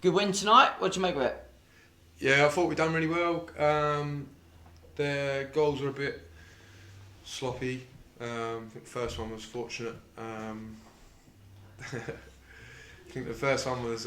Good win tonight. What do you make of it? Yeah, I thought we'd done really well. Their goals were a bit sloppy. I think the first one was fortunate. I think the first one was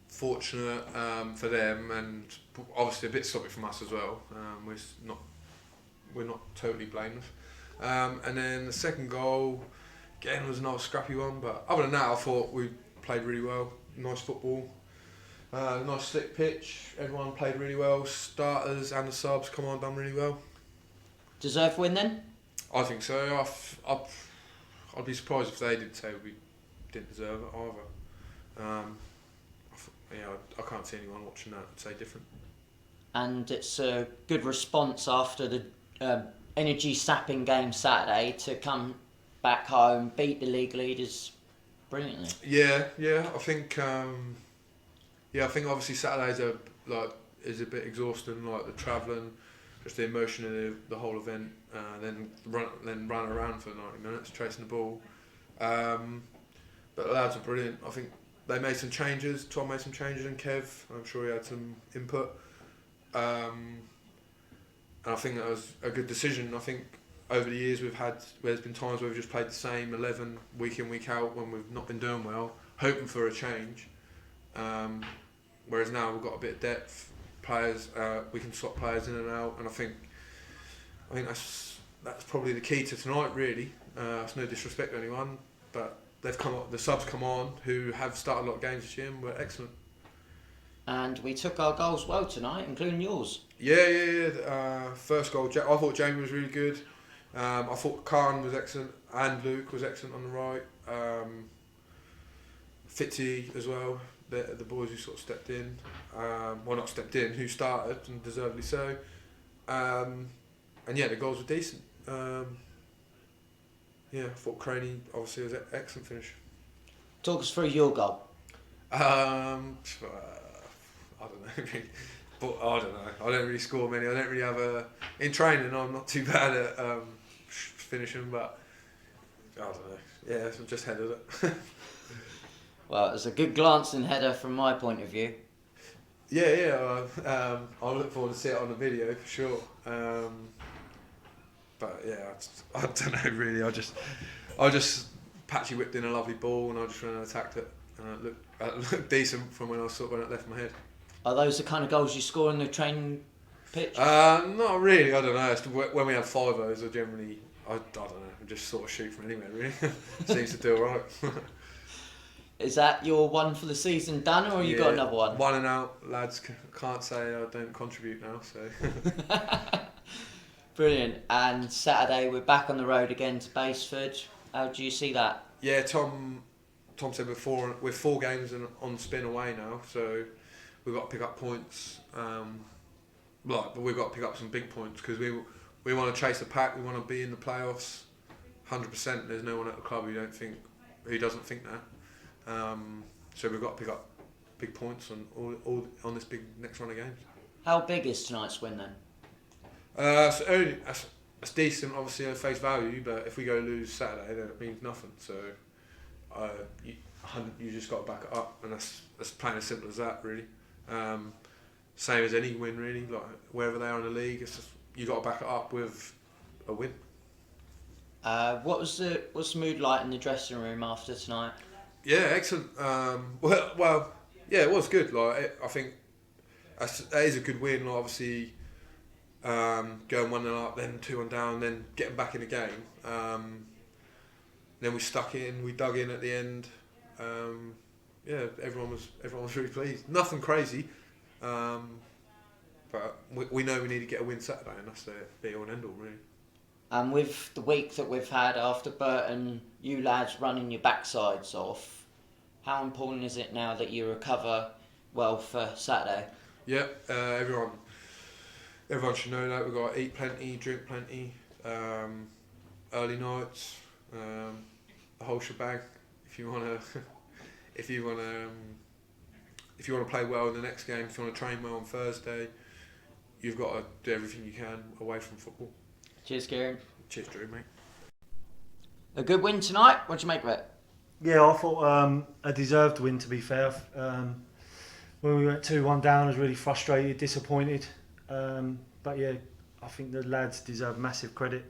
fortunate for them, and obviously a bit sloppy from us as well. We're not totally blameless. And then the second goal, again, was another scrappy one. But other than that, I thought we played really well. Nice football. Nice slick pitch. Everyone played really well. Starters and the subs done really well. Deserved win then? I think so. I'd be surprised if they did say we didn't deserve it either. I can't see anyone watching that say different. And it's a good response after the energy-sapping game Saturday to come back home, beat the league leaders brilliantly. Yeah. I think. I think obviously Saturdays is a bit exhausting, like the travelling, just the emotion of the whole event, then run around for 90 minutes chasing the ball. But the lads are brilliant. I think they made some changes. Tom made some changes, and Kev, I'm sure he had some input. And I think that was a good decision. I think over the years there's been times where we've just played the same 11 week in, week out when we've not been doing well, hoping for a change. Whereas now we've got a bit of depth, players, we can swap players in and out, and I think that's probably the key to tonight. Really, it's no disrespect to anyone, but the subs come on who have started a lot of games this year and were excellent. And we took our goals well tonight, including yours. Yeah. First goal, I thought Jamie was really good. I thought Keiran was excellent, and Luke was excellent on the right. Fitzy as well. The boys who sort of stepped in, not stepped in, who started, and deservedly so. And yeah, the goals were decent. I thought Keiran obviously was an excellent finish. Talk us through your goal. I don't know, really. But I don't know. I don't really score many. I don't really have in training, I'm not too bad at finishing, but I don't know. Yeah, so just headed it. Well, it was a good glancing header from my point of view. Yeah. I look forward to see it on the video for sure. But yeah, I don't know really. I just patchy whipped in a lovely ball, and I just ran and attacked it, and it looked decent from when when it left my head. Are those the kind of goals you score on the training pitch? Not really. I don't know. When we have 5-0s, I don't know. I just sort of shoot from anywhere really. Seems to do alright. Is that your one for the season done, or you got another one? One and out, lads. Can't say I don't contribute now. So. Brilliant. And Saturday we're back on the road again to Basford. How do you see that? Yeah, Tom said we're 4 games on spin away now, so we've got to pick up points. But we've got to pick up some big points because we want to chase the pack. We want to be in the playoffs, 100%. There's no one at the club who doesn't think that. So we've got to pick up big points on this big next run of games. How big is tonight's win then? That's decent, obviously at face value. But if we go lose Saturday, then it means nothing. So you just got to back it up, and that's plain as simple as that, really. Same as any win, really. Like wherever they are in the league, it's just you got to back it up with a win. What's the mood like in the dressing room after tonight? Yeah, excellent. Yeah, it was good. I think that is a good win. Obviously, going 1-0 up, then 2-1 down, then getting back in the game. Then we dug in at the end. Everyone was really pleased. Nothing crazy, but we know we need to get a win Saturday, and that's the be all and end all, really. And with the week that we've had after Burton, you lads running your backsides off, how important is it now that you recover well for Saturday? Yeah, everyone should know that. We've got to eat plenty, drink plenty, early nights, the whole shebang. If you want to play well in the next game, if you want to train well on Thursday, you've got to do everything you can away from football. Cheers, Keiran. Cheers, Drew, mate. A good win tonight. What do you make of it? Yeah, I thought a deserved win, to be fair. when we went 2-1 down, I was really frustrated, disappointed. But yeah, I think the lads deserve massive credit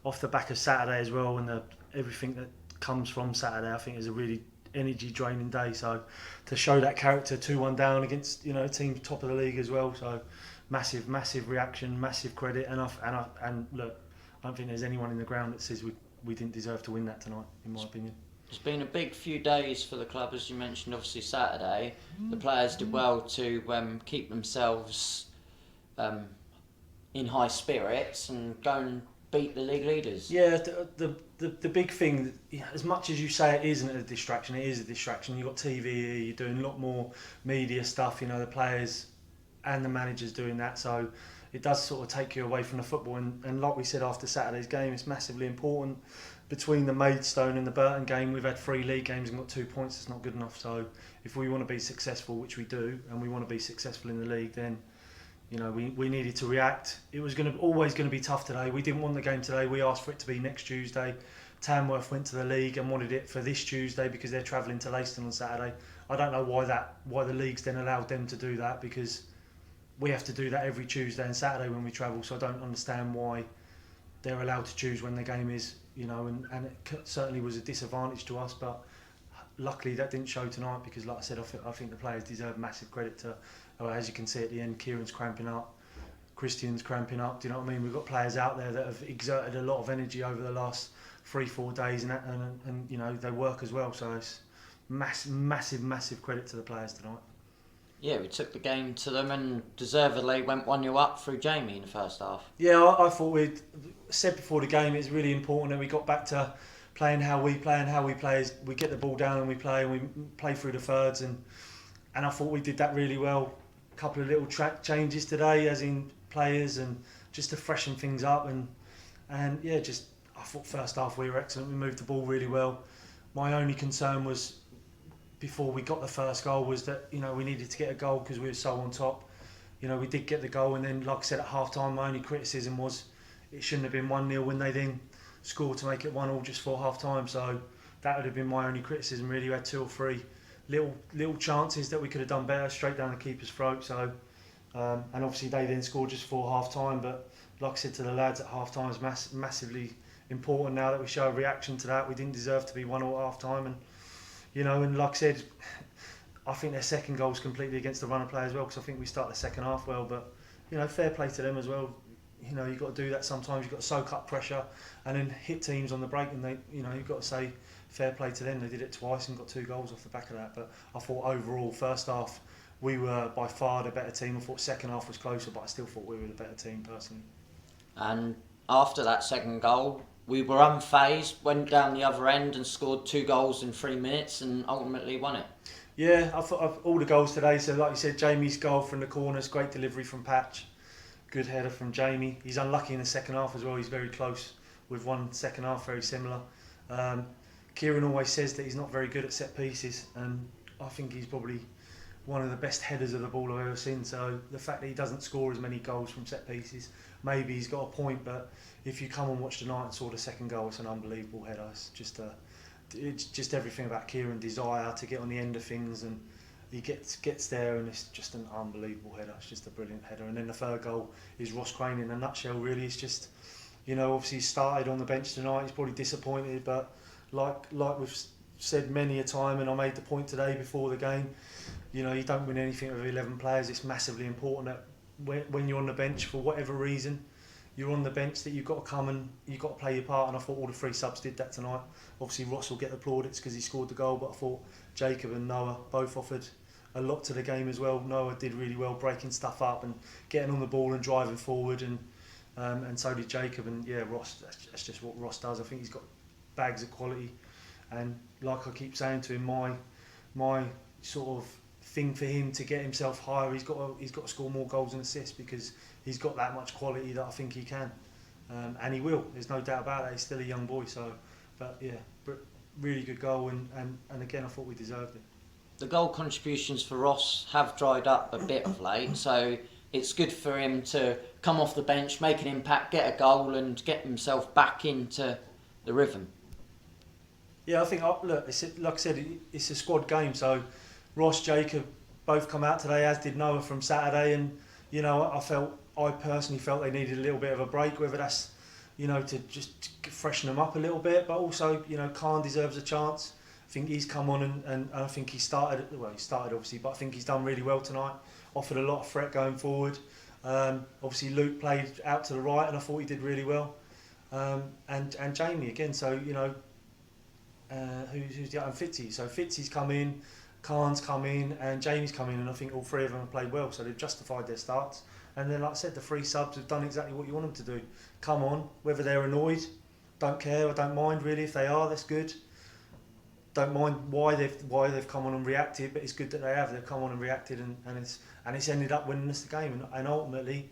off the back of Saturday as well, and everything that comes from Saturday. I think is a really energy draining day. So to show that character 2-1 down against a team top of the league as well. So massive reaction, massive credit, and look, I don't think there's anyone in the ground that says we didn't deserve to win that tonight, in my opinion. It's been a big few days for the club, as you mentioned. Obviously, Saturday, the players did well to keep themselves in high spirits and go and beat the league leaders. Yeah, the big thing, as much as you say it isn't a distraction, it is a distraction. You've got TV here, you're doing a lot more media stuff, the players and the managers doing that, so it does sort of take you away from the football. And like we said after Saturday's game, it's massively important. Between the Maidstone and the Burton game, we've had 3 league games and got 2 points. It's not good enough. So if we want to be successful, which we do, and we want to be successful in the league, then we needed to react. It was always going to be tough today. We didn't want the game today. We asked for it to be next Tuesday. Tamworth went to the league and wanted it for this Tuesday because they're travelling to Leiston on Saturday. I don't know why the league's then allowed them to do that, because we have to do that every Tuesday and Saturday when we travel. So I don't understand why they're allowed to choose when the game is, and it certainly was a disadvantage to us. But luckily that didn't show tonight, because like I said, I think the players deserve massive credit to, as you can see at the end, Keiran's cramping up, Christian's cramping up. Do you know what I mean? We've got players out there that have exerted a lot of energy over the last 3-4 days, and they work as well. So it's massive credit to the players tonight. Yeah, we took the game to them and deservedly went 1-0 up through Jamie in the first half. Yeah, I thought we'd said before the game it's really important that we got back to playing how we play, and how we play is we get the ball down and we play through the thirds, and I thought we did that really well. A couple of little changes today, as in players, and just to freshen things up, and yeah, just I thought first half we were excellent. We moved the ball really well. My only concern was, before we got the first goal, was that we needed to get a goal because we were so on top. We did get the goal, and then like I said at half time, my only criticism was it shouldn't have been 1-0 when they then scored to make it 1-1 just for half time. So that would have been my only criticism really. We had 2 or 3 little chances that we could have done better, straight down the keeper's throat. So and obviously they then scored just for half time. But like I said to the lads at half time, it's massively important now that we show a reaction to that. We didn't deserve to be 1-0 at half time, and and like I said, I think their second goal was completely against the runner play as well, because I think we start the second half well. But fair play to them as well. You've got to do that sometimes. You've got to soak up pressure and then hit teams on the break, and you've got to say fair play to them. They did it twice and got 2 goals off the back of that. But I thought overall, first half we were by far the better team. I thought second half was closer, but I still thought we were the better team personally. And after that second goal, we were unfazed, went down the other end and scored 2 goals in 3 minutes and ultimately won it. Yeah, I thought all the goals today. So like you said, Jamie's goal from the corners, great delivery from Patch, good header from Jamie. He's unlucky in the second half as well. He's very close with one second half, very similar. Keiran always says that he's not very good at set pieces, and I think he's probably one of the best headers of the ball I've ever seen. So the fact that he doesn't score as many goals from set pieces, maybe he's got a point. But if you come and watch tonight and saw the second goal, it's an unbelievable header. It's just everything about Keiran, desire to get on the end of things, and he gets there, and it's just an unbelievable header. It's just a brilliant header. And then the third goal is Ross Crane in a nutshell. Really, it's just obviously he started on the bench tonight. He's probably disappointed, but like we've said many a time, and I made the point today before the game, you don't win anything with 11 players. It's massively important that when you're on the bench, for whatever reason, you're on the bench, that you've got to come and you've got to play your part. And I thought all the 3 subs did that tonight. Obviously Ross will get the plaudits because he scored the goal, but I thought Jacob and Noah both offered a lot to the game as well. Noah did really well breaking stuff up and getting on the ball and driving forward, and so did Jacob. And yeah, Ross, that's just what Ross does. I think he's got bags of quality, and like I keep saying to him, my sort of thing for him to get himself higher, he's got to score more goals and assists, because he's got that much quality that I think he can, and he will. There's no doubt about that. He's still a young boy. So, but yeah, really good goal, and again I thought we deserved it. The goal contributions for Ross have dried up a bit of late, so it's good for him to come off the bench, make an impact, get a goal, and get himself back into the rhythm. Yeah, I think look, like I said, it's a squad game, so Ross, Jacob, both come out today, as did Noah from Saturday, and you know, I personally felt they needed a little bit of a break, whether that's, you know, to just freshen them up a little bit, but also, you know, Keiran deserves a chance. I think he's come on and I think he started obviously, but I think he's done really well tonight. Offered a lot of threat going forward. Obviously Luke played out to the right and I thought he did really well. And Jamie again, so you know, who's the other? And Fitzy. So Fitzy's come in, Khan's come in, and Jamie's come in, and I think all three of them have played well. So they've justified their starts. And then, like I said, the three subs have done exactly what you want them to do. Come on, whether they're annoyed, don't care, I don't mind really. If they are, that's good. Don't mind why they've come on and reacted, but it's good that they have. They've come on and reacted, and it's ended up winning us the game. And ultimately,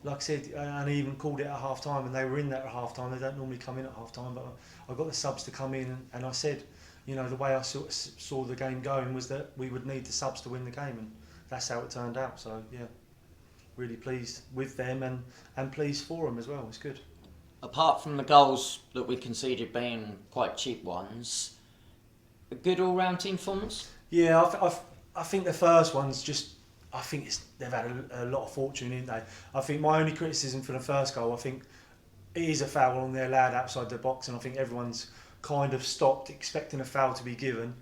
like I said, and I even called it at half time, and they were in there at half time. They don't normally come in at half time, but I got the subs to come in, and I said, you know, the way I saw the game going was that we would need the subs to win the game, and that's how it turned out. So yeah, really pleased with them and pleased for them as well. It's good. Apart from the goals that we conceded being quite cheap ones, a good all-round team performance? Yeah, I think the first one's just, I think they've had a lot of fortune, ain't they? I think my only criticism for the first goal, I think it is a foul on their lad outside the box, and I think everyone's kind of stopped expecting a foul to be given.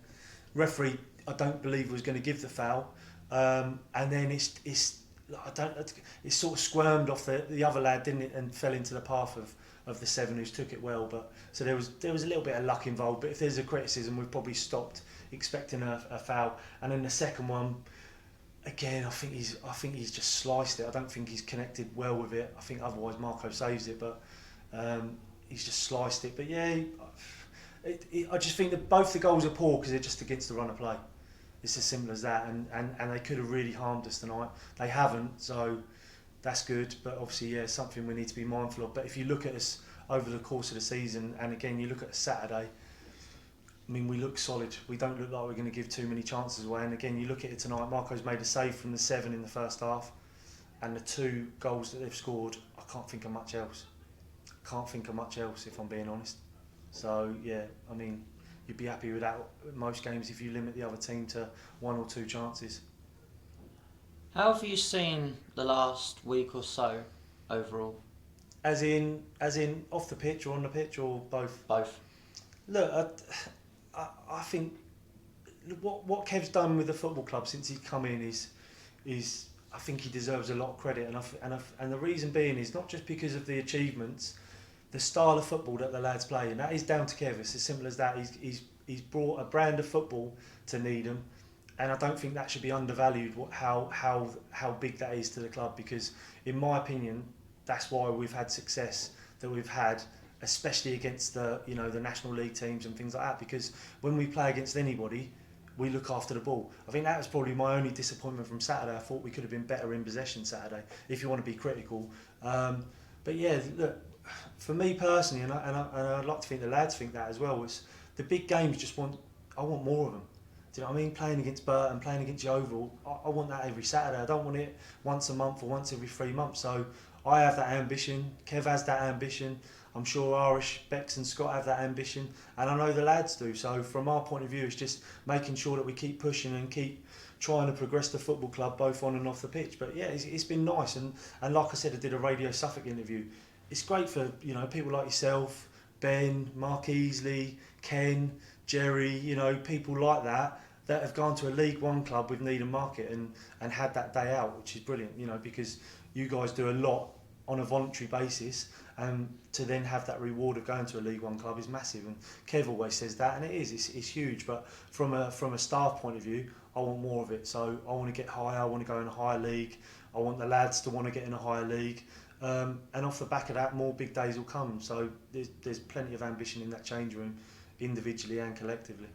Referee, I don't believe was going to give the foul, and then it's sort of squirmed off the other lad, didn't it, and fell into the path of the seven who's took it well. But so there was a little bit of luck involved. But if there's a criticism, we've probably stopped expecting a foul. And then the second one, again, I think he's just sliced it. I don't think he's connected well with it. I think otherwise Marco saves it, but he's just sliced it. But yeah, I just think that both the goals are poor because they're just against the run of play. It's as simple as that, and they could have really harmed us tonight. They haven't, so that's good. But obviously, yeah, something we need to be mindful of. But if you look at us over the course of the season, and again, you look at Saturday, I mean, we look solid. We don't look like we're going to give too many chances away. And again, you look at it tonight, Marco's made a save from the 7 in the first half, and the 2 goals that they've scored, I can't think of much else. If I'm being honest. So yeah, I mean, you'd be happy with that most games if you limit the other team to 1 or 2 chances. How have you seen the last week or so overall? As in off the pitch or on the pitch or both? Both. Look, I think what Kev's done with the football club since he's come in is I think he deserves a lot of credit, and the reason being is not just because of the achievements, the style of football that the lads play, and that is down to Kev. It's as simple as that. He's brought a brand of football to Needham, and I don't think that should be undervalued. How big that is to the club, because in my opinion, that's why we've had success that we've had, especially against the National League teams and things like that. Because when we play against anybody, we look after the ball. I think that was probably my only disappointment from Saturday. I thought we could have been better in possession Saturday, if you want to be critical. But yeah, look, for me personally, and I'd like to think the lads think that as well, was the big games I want more of them. Do you know what I mean? Playing against Burton, playing against Yeovil, I want that every Saturday. I don't want it once a month or once every 3 months. So I have that ambition, Kev has that ambition, I'm sure Irish, Bex and Scott have that ambition, and I know the lads do. So from our point of view, it's just making sure that we keep pushing and keep trying to progress the football club both on and off the pitch. But yeah, it's been nice, and like I said, I did a Radio Suffolk interview. It's great for people like yourself, Ben, Mark Easley, Ken, Jerry, people like that have gone to a League One club with Needham Market and had that day out, which is brilliant, because you guys do a lot on a voluntary basis, and to then have that reward of going to a League One club is massive. And Kev always says that, and it's huge. But from a staff point of view, I want more of it. So I want to get higher. I want to go in a higher league. I want the lads to want to get in a higher league. And off the back of that, more big days will come. So there's plenty of ambition in that change room, individually and collectively.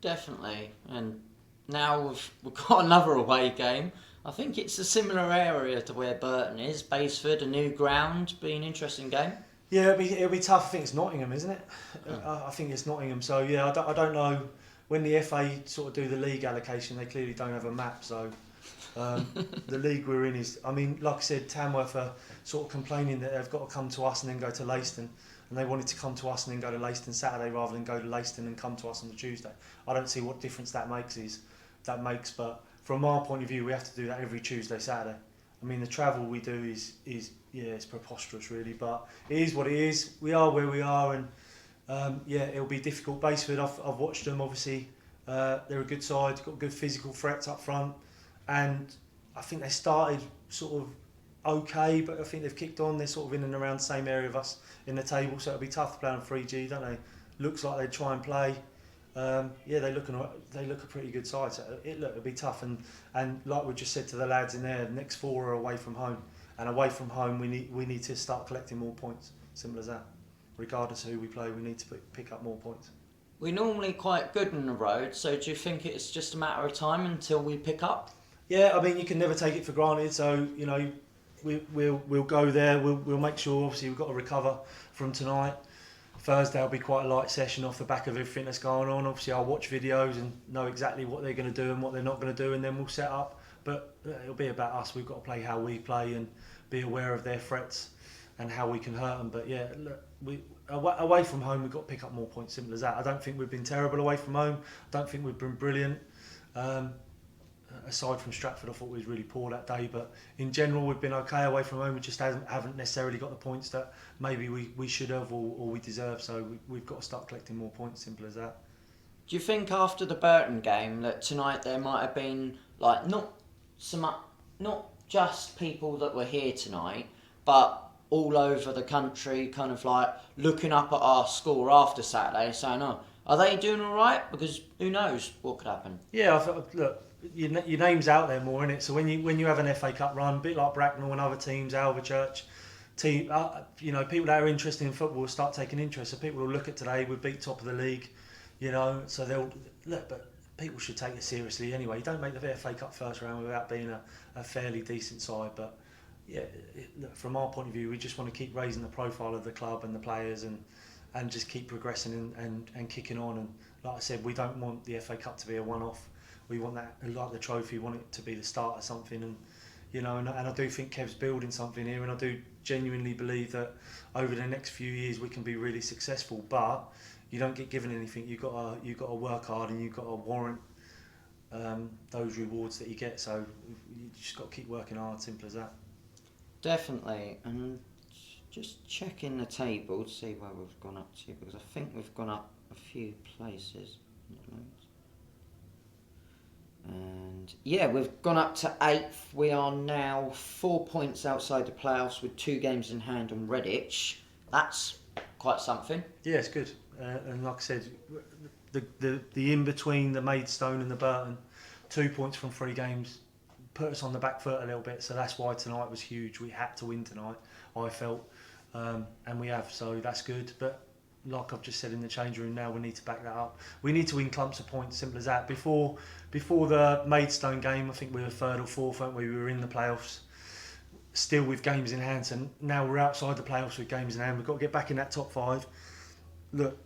Definitely. And now we've got another away game. I think it's a similar area to where Burton is. Baseford, a new ground, be an interesting game. Yeah, it'll be tough. I think it's Nottingham, isn't it? I think it's Nottingham. So yeah, I don't know. When the FA sort of do the league allocation, they clearly don't have a map. So the league we're in is, like I said, Tamworth are sort of complaining that they've got to come to us and then go to Leiston, and they wanted to come to us and then go to Leiston Saturday rather than go to Leiston and come to us on the Tuesday. I don't see what difference that makes, but from our point of view, we have to do that every Tuesday, Saturday. I mean, the travel we do is it's preposterous, really, but it is what it is. We are where we are, and it'll be difficult. Baseford, I've watched them. Obviously, they're a good side, got good physical threats up front, and I think they started sort of okay, but I think they've kicked on. They're sort of in and around the same area of us in the table, so it'll be tough to play on 3G, don't they? Looks like they try and play. They look a pretty good side. So it'll be tough, and like we just said to the lads in there, the next 4 are away from home, and away from home we need to start collecting more points. Simple as that. Regardless of who we play, we need to pick up more points. We're normally quite good on the road, so do you think it's just a matter of time until we pick up? Yeah, I mean, you can never take it for granted. So we'll go there. We'll make sure. Obviously, we've got to recover from tonight. Thursday will be quite a light session off the back of everything that's going on. Obviously, I'll watch videos and know exactly what they're going to do and what they're not going to do, and then we'll set up. But it'll be about us. We've got to play how we play and be aware of their threats and how we can hurt them. But yeah, look, away from home, we've got to pick up more points. Simple as that. I don't think we've been terrible away from home. I don't think we've been brilliant. Aside from Stratford, I thought we was really poor that day, but in general we've been okay away from home. We just haven't necessarily got the points that maybe we should have or we deserve, so we've got to start collecting more points. Simple as that. Do you think after the Burton game that tonight there might have been like not just people that were here tonight, but all over the country kind of like looking up at our score after Saturday saying, oh, are they doing all right? Because who knows what could happen. Yeah, I thought, look, your name's out there more, innit? So when you have an FA Cup run, a bit like Bracknell and other teams, Alvechurch, people that are interested in football will start taking interest. So people will look at today, we beat top of the league, so they'll look. But people should take it seriously anyway. You don't make the FA Cup first round without being a fairly decent side. But yeah, look, from our point of view, we just want to keep raising the profile of the club and the players and just keep progressing and kicking on. And like I said, we don't want the FA Cup to be a one-off. We want that, like the trophy, we want it to be the start of something. And I do think Kev's building something here, and I do genuinely believe that over the next few years we can be really successful. But you don't get given anything. You've got to work hard, and you've got to warrant those rewards that you get. So you just got to keep working hard. Simple as that. Definitely, and just checking the table to see where we've gone up to, because I think we've gone up a few places. And yeah, we've gone up to 8th. We are now 4 points outside the playoffs with 2 games in hand on Redditch. That's quite something. Yeah, it's good. And like I said, the in between the Maidstone and the Burton, 2 points from 3 games, put us on the back foot a little bit. So that's why tonight was huge. We had to win tonight, I felt, and we have. So that's good. But like I've just said in the change room now, we need to back that up. We need to win clumps of points, simple as that. Before the Maidstone game, I think we were 3rd or 4th, weren't we? We were in the playoffs, still with games in hand. So now we're outside the playoffs with games in hand. We've got to get back in that top 5. Look,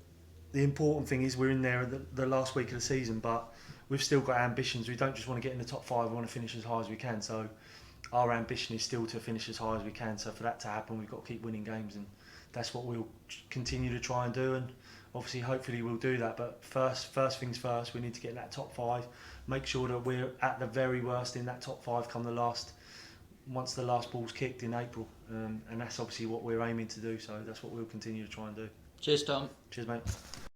the important thing is we're in there at the last week of the season, but we've still got ambitions. We don't just want to get in the top 5, we want to finish as high as we can. So our ambition is still to finish as high as we can. So for that to happen, we've got to keep winning games, and that's what we'll continue to try and do, and obviously hopefully we'll do that. But first things first, we need to get in that top 5, make sure that we're at the very worst in that top 5 once the last ball's kicked in April, and that's obviously what we're aiming to do. So that's what we'll continue to try and do. Cheers, Tom. Cheers, mate.